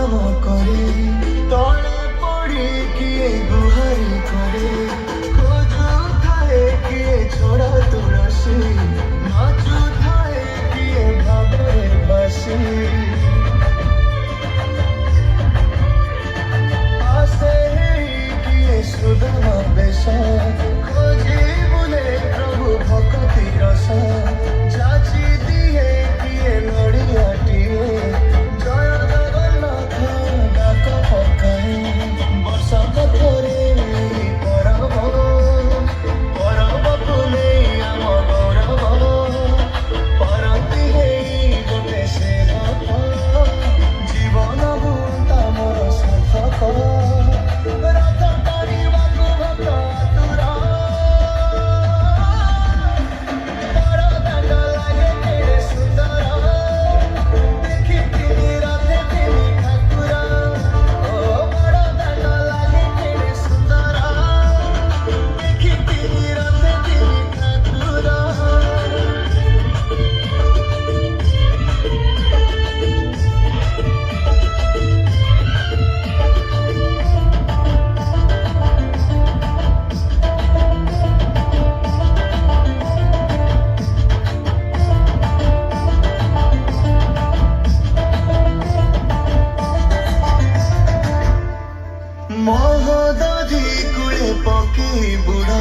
प्रणाम करे तले पड़ी किए गुहारी करे खोजु थाए किए छोड़ा तुलसी नाचु थाए किए भावे बासी आसे किए सुदामा बेसा खोजी बुले प्रभु भक्ति रसा जाची दिए किए नड़ियाटिए जय जगन्नाथ डाक पकाए बरसात करे परब परब पुने आम गौरव परती है गोटे सेवक जीवन बुता मोर सार्थक रथ टाणिबाकु भक्त आतुर बड़ दांड लागे केड़े सुंदर देखिथिनि रथे थिनि ठाकुर ओ बड़ दांड लागे केड़े सुंदर देखिथिनि रथे थिनि ठाकुर महोदधि कूले पकी बुढ़ा